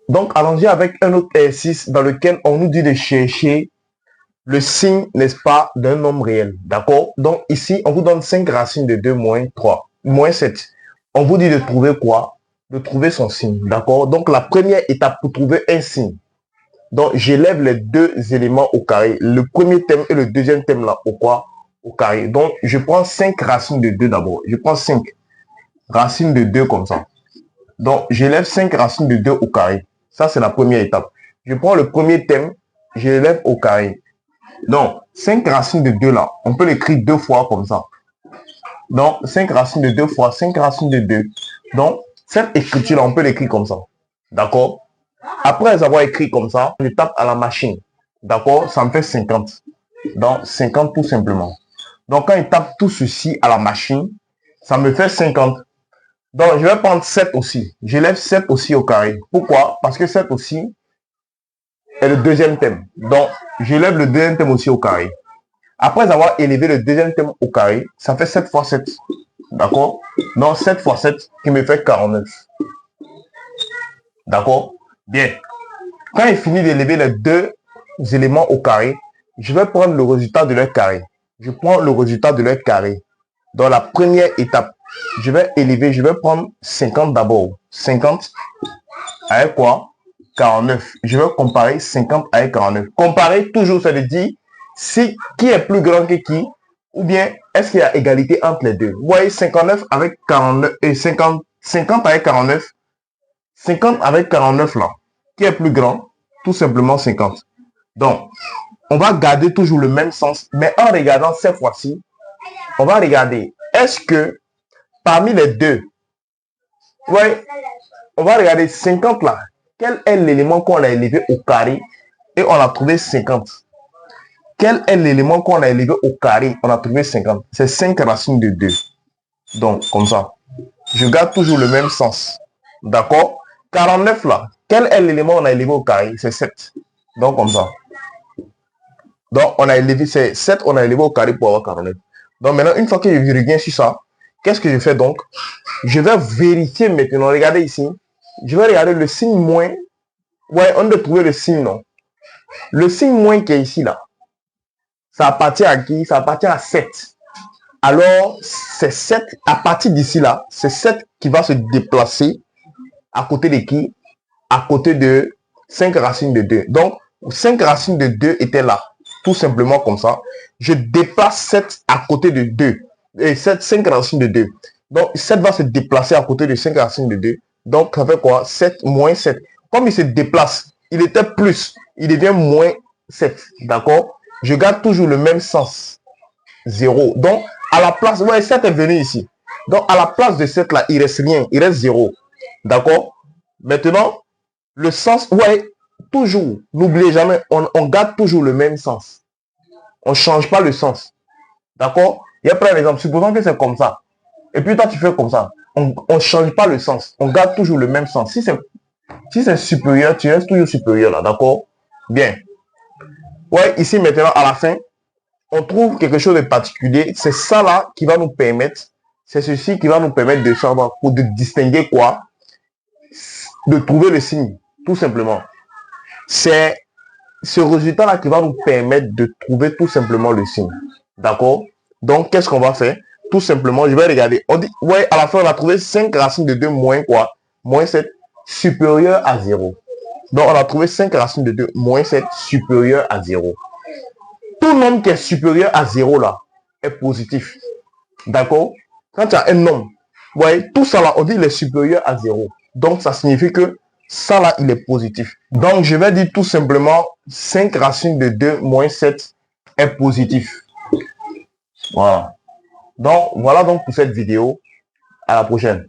Donc, allons-y avec un autre exercice dans lequel on nous dit de chercher le signe, n'est-ce pas, d'un nombre réel. D'accord? Donc, ici, on vous donne 5 racines de 2 moins 3, moins 7. On vous dit de trouver quoi? De trouver son signe. D'accord? Donc, la première étape pour trouver un signe. Donc, j'élève les deux éléments au carré. Le premier thème et le deuxième thème là, au quoi? Au carré. Donc, je prends 5 racines de 2 d'abord. Je prends 5 racines de 2 comme ça. Donc, j'élève 5 racines de 2 au carré. Ça, c'est la première étape. Je prends le premier thème, je l'élève au carré. Donc, 5 racines de 2 là, on peut l'écrire 2 fois comme ça. Donc, 5 racines de 2 fois 5 racines de 2. Donc, cette écriture là, on peut l'écrire comme ça. D'accord? Après avoir écrit comme ça, je tape à la machine. D'accord? Ça me fait 50. Donc, 50 tout simplement. Donc, quand je tape tout ceci à la machine, ça me fait 50. Donc, je vais prendre 7 aussi. J'élève 7 aussi au carré. Pourquoi? Parce que 7 aussi est le deuxième thème. Donc, j'élève le deuxième thème aussi au carré. Après avoir élevé le deuxième thème au carré, ça fait 7 fois 7. D'accord? Donc, 7 fois 7 qui me fait 49. D'accord? Bien. Quand il finit d'élever les deux éléments au carré, je vais prendre le résultat de leur carré. Je prends le résultat de leur carré. Dans la première étape, je vais élever, je vais prendre 50 d'abord. 50 avec quoi? 49. Je vais comparer 50 avec 49. Comparer toujours, ça veut dire si qui est plus grand que qui, ou bien est-ce qu'il y a égalité entre les deux. Vous voyez 59 avec 49 et 50 avec 49. 50 avec 49 là. Qui est plus grand? Tout simplement 50. Donc, on va garder toujours le même sens, mais en regardant cette fois-ci, on va regarder, est-ce que parmi les deux, ouais, on va regarder 50 là, quel est l'élément qu'on a élevé au carré et on a trouvé 50. Quel est l'élément qu'on a élevé au carré? On a trouvé 50. C'est 5 racines de 2. Donc, comme ça. Je garde toujours le même sens. D'accord? 49 là. Quel est l'élément qu'on a élevé au carré? C'est 7. Donc, comme ça. Donc, on a élevé, c'est 7, on a élevé au carré pour avoir 49. Donc, maintenant, une fois que je reviens sur ça, qu'est-ce que je fais donc? Je vais vérifier maintenant. Regardez ici. Je vais regarder le signe moins. Ouais, on doit trouver le signe, non? Le signe moins qui est ici, là. Ça appartient à qui? Ça appartient à 7. Alors, c'est 7, à partir d'ici là, c'est 7 qui va se déplacer à côté de qui? À côté de 5 racines de 2. Donc, 5 racines de 2 étaient là. Tout simplement comme ça. Je déplace 7 à côté de 2. Et 5 racines de 2. Donc, 7 va se déplacer à côté de 5 racines de 2. Donc, ça fait quoi? 7 moins 7. Comme il se déplace, il était plus, il devient moins 7. D'accord? Je garde toujours le même sens. 0. Donc, à la place, ouais, 7 est venu ici. Donc, à la place de 7 là, il reste rien. Il reste 0. D'accord? Maintenant, le sens, ouais, toujours, n'oubliez jamais, on garde toujours le même sens. On ne change pas le sens. D'accord? Il y a plein d'exemples. Supposons que c'est comme ça. Et puis toi, tu fais comme ça. On ne change pas le sens. On garde toujours le même sens. Si c'est supérieur, tu restes toujours supérieur là. D'accord? Bien. Ouais, ici maintenant, à la fin, on trouve quelque chose de particulier. C'est ça là qui va nous permettre, c'est ceci qui va nous permettre de savoir, pour de distinguer quoi? De trouver le signe, tout simplement. C'est ce résultat-là qui va nous permettre de trouver tout simplement le signe. D'accord? Donc, qu'est-ce qu'on va faire? Tout simplement, je vais regarder. On dit, ouais, à la fin, on a trouvé 5 racines de 2 moins quoi? Moins 7 supérieur à 0. Donc, on a trouvé 5 racines de 2 moins 7 supérieur à 0. Tout nombre qui est supérieur à 0 là est positif. D'accord? Quand tu as un nombre, ouais, tout ça là, on dit il est supérieur à 0. Donc, ça signifie que ça là, il est positif. Donc, je vais dire tout simplement 5 racines de 2 moins 7 est positif. Voilà. Donc, voilà donc pour cette vidéo. À la prochaine.